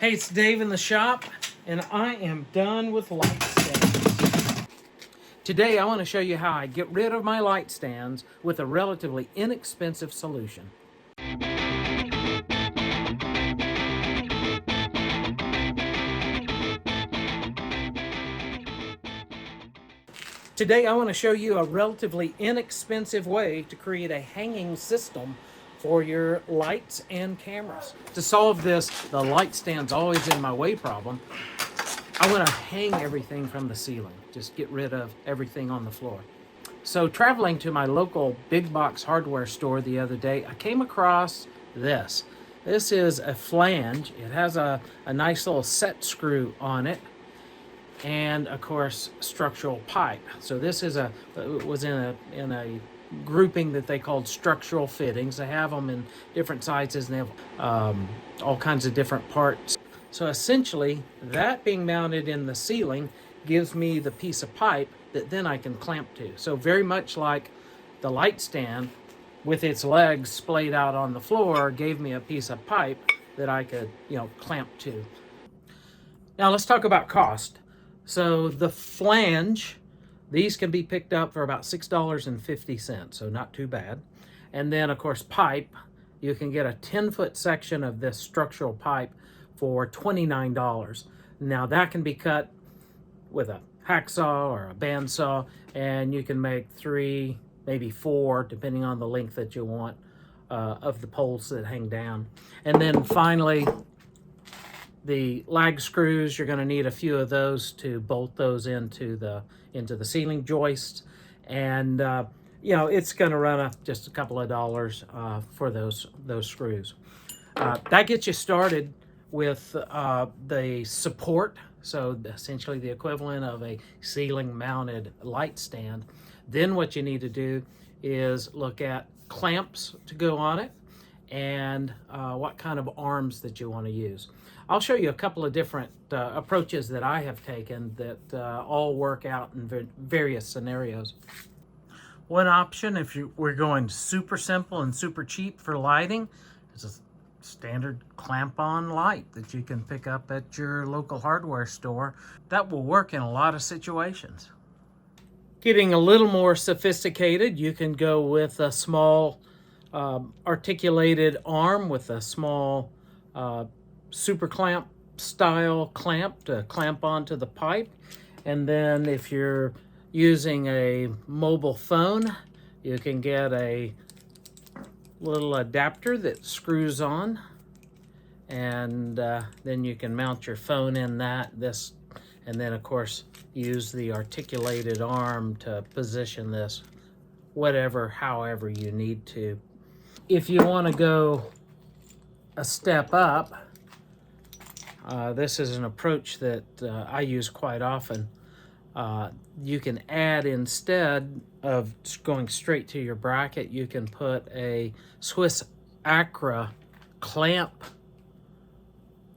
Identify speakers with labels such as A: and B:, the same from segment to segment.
A: Hey, it's Dave in the shop, and I am done with light stands. Today I want to show you how I get rid of my light stands with a relatively inexpensive solution. Today I want to show you a relatively inexpensive way to create a hanging system for your lights and cameras. To solve this, the light stand's always in my way problem, I want to hang everything from the ceiling. Just get rid of everything on the floor. So traveling to my local big box hardware store the other day, I came across this. This is a flange. It has a nice little set screw on it, and of course structural pipe. So this is was in a grouping that they called structural fittings. They have them in different sizes, and they have all kinds of different parts. So essentially, that being mounted in the ceiling gives me the piece of pipe that then I can clamp to. So very much like the light stand with its legs splayed out on the floor gave me a piece of pipe that I could, clamp to. Now let's talk about cost. So the flange, these can be picked up for about $6.50, so not too bad. And then of course pipe, you can get a 10-foot section of this structural pipe for $29. Now that can be cut with a hacksaw or a bandsaw, and you can make 3, maybe 4, depending on the length that you want of the poles that hang down. And then finally, the lag screws, you're going to need a few of those to bolt those into the ceiling joists, and it's going to run up just a couple of dollars for those screws. That gets you started with the support, so essentially the equivalent of a ceiling mounted light stand. Then what you need to do is look at clamps to go on it and what kind of arms that you want to use. I'll show you a couple of different approaches that I have taken that all work out in various scenarios. One option, if we're going super simple and super cheap for lighting, is a standard clamp-on light that you can pick up at your local hardware store. That will work in a lot of situations. Getting a little more sophisticated, you can go with a small articulated arm with a small super clamp style clamp to clamp onto the pipe. And then if you're using a mobile phone, you can get a little adapter that screws on, and then you can mount your phone in that, and then of course use the articulated arm to position this however you need to. If you want to go a step up, this is an approach that I use quite often. You can add, instead of going straight to your bracket, you can put a Swiss Acra clamp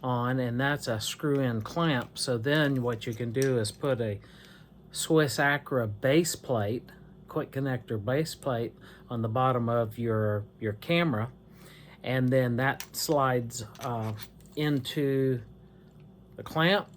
A: on, and that's a screw-in clamp. So then what you can do is put a Swiss Acra base plate, quick connector base plate, on the bottom of your camera, and then that slides into the clamp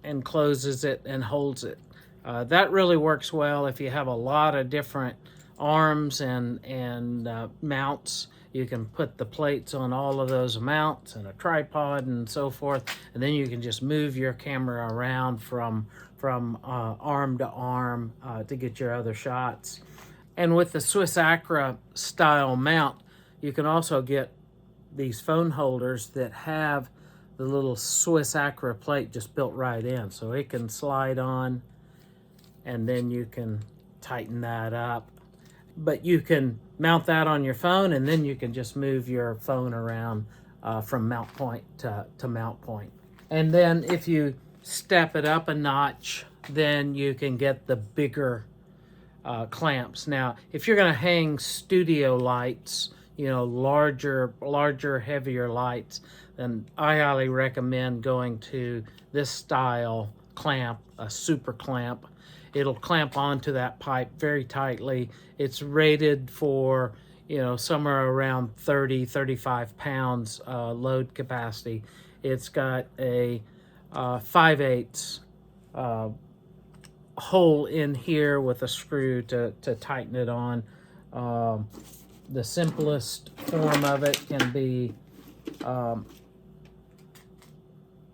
A: and closes it and holds it. That really works well if you have a lot of different arms and mounts. You can put the plates on all of those mounts and a tripod and so forth, and then you can just move your camera around from arm to arm to get your other shots. And with the Swiss Acra style mount, you can also get these phone holders that have the little Swiss Acra plate just built right in, so it can slide on, and then you can tighten that up. But you can mount that on your phone, and then you can just move your phone around from mount point to mount point. And then if you step it up a notch, then you can get the bigger clamps. Now, if you're going to hang studio lights, larger, heavier lights, then I highly recommend going to this style clamp, a super clamp. It'll clamp onto that pipe very tightly. It's rated for you know, somewhere around 30, 35 pounds load capacity. It's got a 5/8 hole in here with a screw to tighten it on. The simplest form of it can be,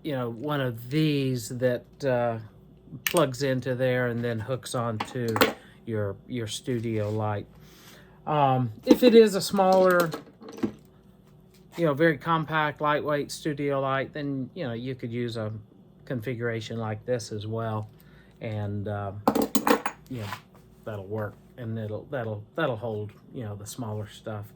A: you know, one of these that plugs into there and then hooks onto your studio light. If it is a smaller, you know, very compact, lightweight studio light, then, you know, you could use a configuration like this as well, and you know, that'll work, and that'll hold, you know, the smaller stuff.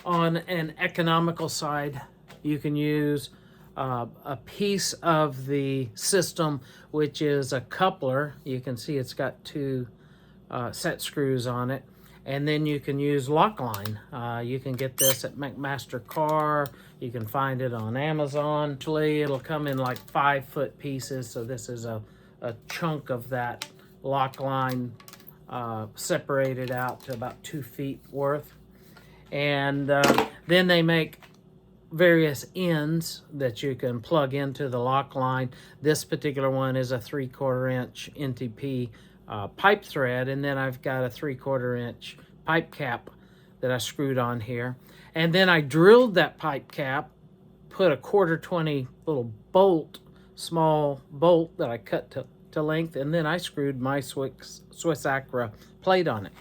A: On an economical side, you can use a piece of the system, which is a coupler. You can see it's got two set screws on it, and then you can use Lockline. You can get this at McMaster-Carr. You can find it on Amazon. Actually, it'll come in like 5-foot pieces, so this is a chunk of that Lockline separated out to about 2 feet worth. And then they make various ends that you can plug into the Lockline. This particular one is a 3/4 inch NTP pipe thread, and then I've got a 3/4 inch pipe cap that I screwed on here. And then I drilled that pipe cap, put a 1/4-20 little bolt, small bolt that I cut to length, and then I screwed my Swiss Acra plate on it.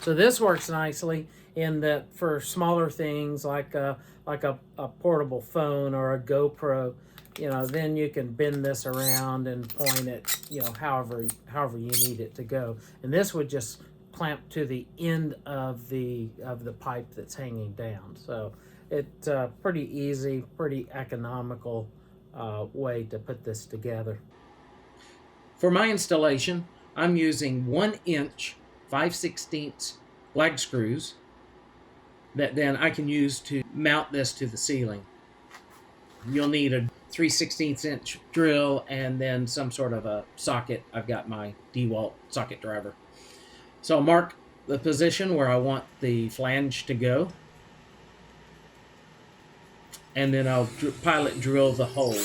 A: So this works nicely in that for smaller things like a portable phone or a GoPro, you know, then you can bend this around and point it, you know, however you need it to go. And this would just clamp to the end of the pipe that's hanging down. So it's pretty easy, pretty economical way to put this together. For my installation, I'm using 1-inch 5/16 lag screws that then I can use to mount this to the ceiling. You'll need a 3/16 inch drill and then some sort of a socket. I've got my DeWalt socket driver. So I'll mark the position where I want the flange to go, and then I'll pilot drill the hole.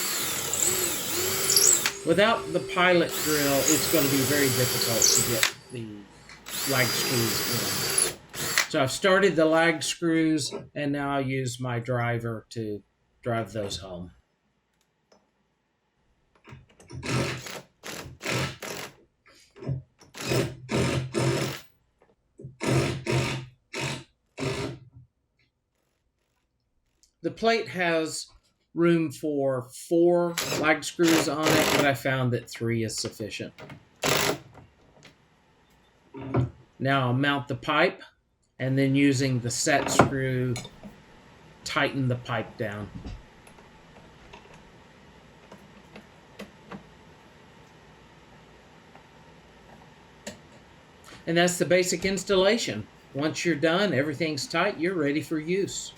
A: Without the pilot drill, it's going to be very difficult to get the lag screws in. So I've started the lag screws, and now I'll use my driver to drive those home. The plate has room for 4 lag screws on it, but I found that 3 is sufficient. Now I'll mount the pipe, and then using the set screw, tighten the pipe down. And that's the basic installation. Once you're done, everything's tight, you're ready for use.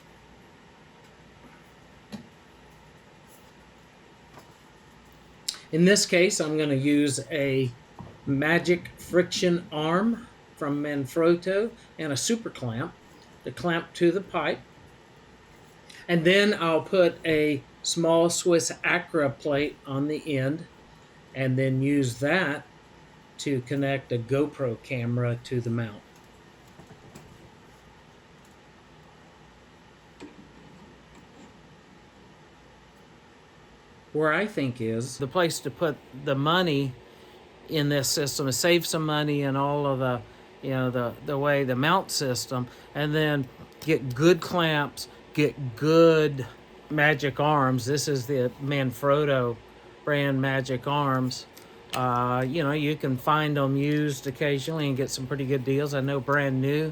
A: In this case, I'm going to use a Magic friction arm from Manfrotto and a super clamp to clamp to the pipe. And then I'll put a small Swiss Acra plate on the end, and then use that to connect a GoPro camera to the mount. Where I think is the place to put the money in this system is save some money in all of the, you know, the way the mount system, and then get good clamps, get good Magic arms. This is the Manfrotto brand Magic arms. You know, you can find them used occasionally and get some pretty good deals. I know brand new,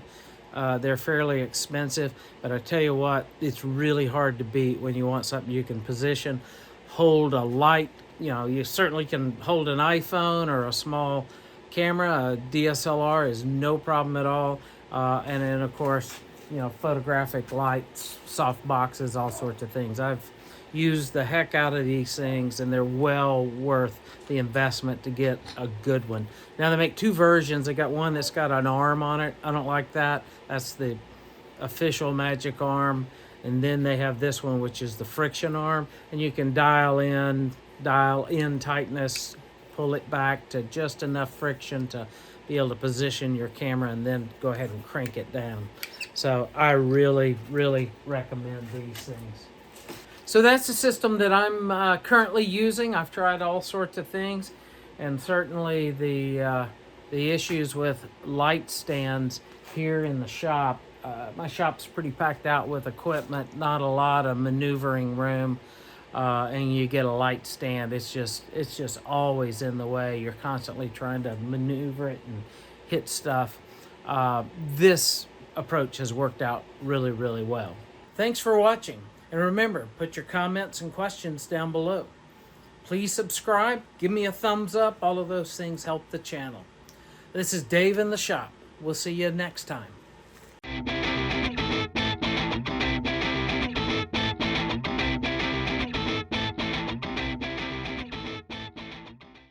A: they're fairly expensive, but I tell you what, it's really hard to beat when you want something you can position, hold a light. You know, you certainly can hold an iPhone or a small camera. A DSLR is no problem at all. And then, of course, you know, photographic lights, soft boxes, all sorts of things. I've used the heck out of these things, and they're well worth the investment to get a good one. Now, they make 2 versions. They got one that's got an arm on it. I don't like that. That's the official magic arm, and then they have this one, which is the friction arm, and you can dial in tightness, pull it back to just enough friction to be able to position your camera, and then go ahead and crank it down. So I really recommend these things. So that's the system that I'm currently using. I've tried all sorts of things, and certainly the issues with light stands here in the shop. My shop's pretty packed out with equipment, not a lot of maneuvering room, and you get a light stand. It's just always in the way. You're constantly trying to maneuver it and hit stuff. This approach has worked out really well. Thanks for watching. And remember, put your comments and questions down below. Please subscribe, give me a thumbs up. All of those things help the channel. This is Dave in the shop. We'll see you next time.